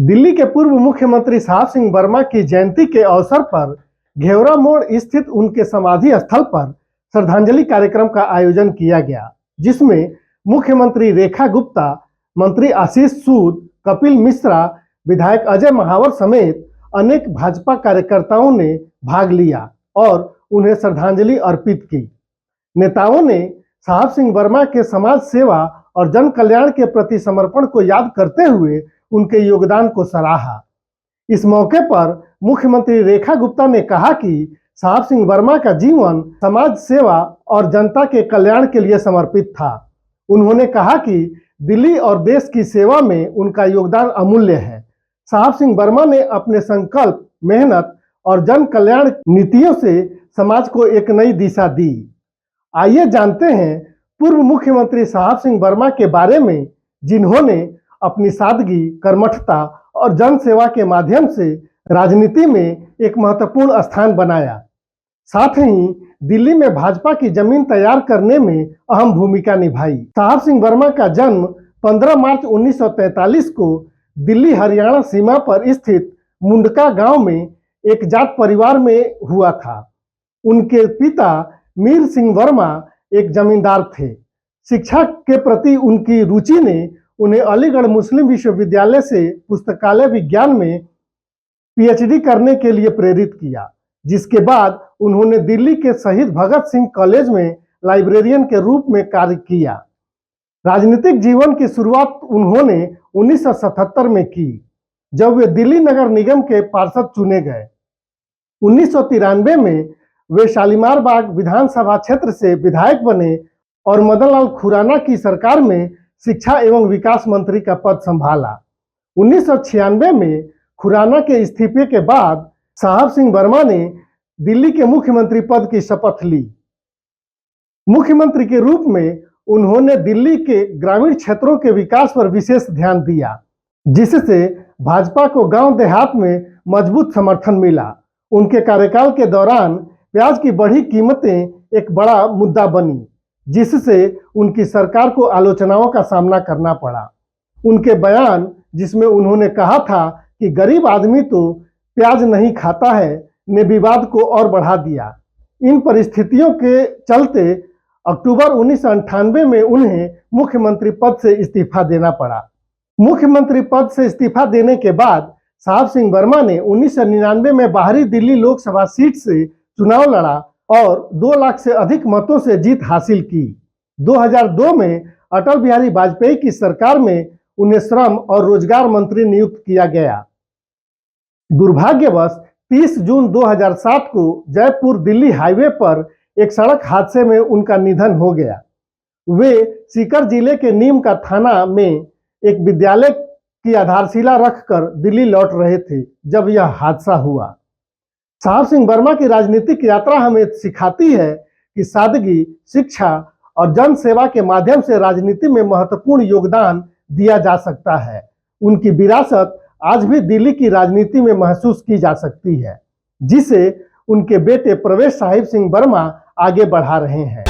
दिल्ली के पूर्व मुख्यमंत्री साहब सिंह वर्मा की जयंती के अवसर पर घेवरा मोड़ स्थित उनके समाधि स्थल पर श्रद्धांजलि कार्यक्रम का आयोजन किया गया, जिसमें मुख्यमंत्री रेखा गुप्ता, मंत्री आशीष सूद, कपिल मिश्रा, विधायक अजय महावर समेत अनेक भाजपा कार्यकर्ताओं ने भाग लिया और उन्हें श्रद्धांजलि अर्पित की। नेताओं ने साहब सिंह वर्मा के समाज सेवा और जन कल्याण के प्रति समर्पण को याद करते हुए उनके योगदान को सराहा। इस मौके पर मुख्यमंत्री रेखा गुप्ता ने कहा कि साहब सिंह वर्मा का जीवन समाज सेवा और जनता के कल्याण के लिए समर्पित था। उन्होंने कहा कि दिल्ली और देश की सेवा में उनका योगदान अमूल्य है। साहब सिंह वर्मा ने अपने संकल्प, मेहनत और जन कल्याण नीतियों से समाज को एक नई दिशा दी। आइए जानते हैं पूर्व मुख्यमंत्री साहब सिंह वर्मा के बारे में, जिन्होंने अपनी सादगी, कर्मठता और जन सेवा के माध्यम से राजनीति में एक महत्वपूर्ण स्थान बनाया। साथ ही दिल्ली में भाजपा की जमीन तैयार करने में अहम भूमिका निभाई। साहब सिंह वर्मा का जन्म 15 मार्च 1943 को दिल्ली हरियाणा सीमा पर स्थित मुंडका गांव में एक जाट परिवार में हुआ था। उनके पिता मीर सिंह वर्मा एक जमींदार थे। शिक्षा के प्रति उनकी रुचि ने उन्हें अलीगढ़ मुस्लिम विश्वविद्यालय से पुस्तकालय विज्ञान में पीएचडी करने के लिए प्रेरित किया, जिसके बाद उन्होंने दिल्ली के शहीद भगत सिंह कॉलेज में लाइब्रेरियन के रूप में कार्य किया। राजनीतिक जीवन की शुरुआत उन्होंने 1977 में की, जब वे दिल्ली नगर निगम के पार्षद चुने गए। 1993 में वे शालीमार बाग विधानसभा क्षेत्र से विधायक बने और मदन लाल खुराना की सरकार में शिक्षा एवं विकास मंत्री का पद संभाला। 1996 में खुराना के इस्तीफे के बाद साहब सिंह वर्मा ने दिल्ली के मुख्यमंत्री पद की शपथ ली। मुख्यमंत्री के रूप में उन्होंने दिल्ली के ग्रामीण क्षेत्रों के विकास पर विशेष ध्यान दिया, जिससे भाजपा को गांव देहात में मजबूत समर्थन मिला। उनके कार्यकाल के दौरान प्याज की बढ़ी कीमतें एक बड़ा मुद्दा बनी, जिससे उनकी सरकार को आलोचनाओं का सामना करना पड़ा। उनके बयान, जिसमें उन्होंने कहा था कि गरीब आदमी तो प्याज नहीं खाता है, ने विवाद को और बढ़ा दिया। इन परिस्थितियों के चलते अक्टूबर 1998 में उन्हें मुख्यमंत्री पद से इस्तीफा देना पड़ा। मुख्यमंत्री पद से इस्तीफा देने के बाद साहब सिंह वर्मा ने 1999 में बाहरी दिल्ली लोकसभा सीट से चुनाव लड़ा और 2 लाख से अधिक मतों से जीत हासिल की। 2002 में अटल बिहारी वाजपेयी की सरकार में उन्हें श्रम और रोजगार मंत्री नियुक्त किया गया। दुर्भाग्यवश 30 जून 2007 को जयपुर दिल्ली हाईवे पर एक सड़क हादसे में उनका निधन हो गया। वे सीकर जिले के नीम का थाना में एक विद्यालय की आधारशिला रखकर दिल्ली लौट रहे थे जब यह हादसा हुआ। साहब सिंह वर्मा की राजनीतिक यात्रा हमें सिखाती है कि सादगी, शिक्षा और जन सेवा के माध्यम से राजनीति में महत्वपूर्ण योगदान दिया जा सकता है। उनकी विरासत आज भी दिल्ली की राजनीति में महसूस की जा सकती है, जिसे उनके बेटे प्रवेश साहिब सिंह वर्मा आगे बढ़ा रहे हैं।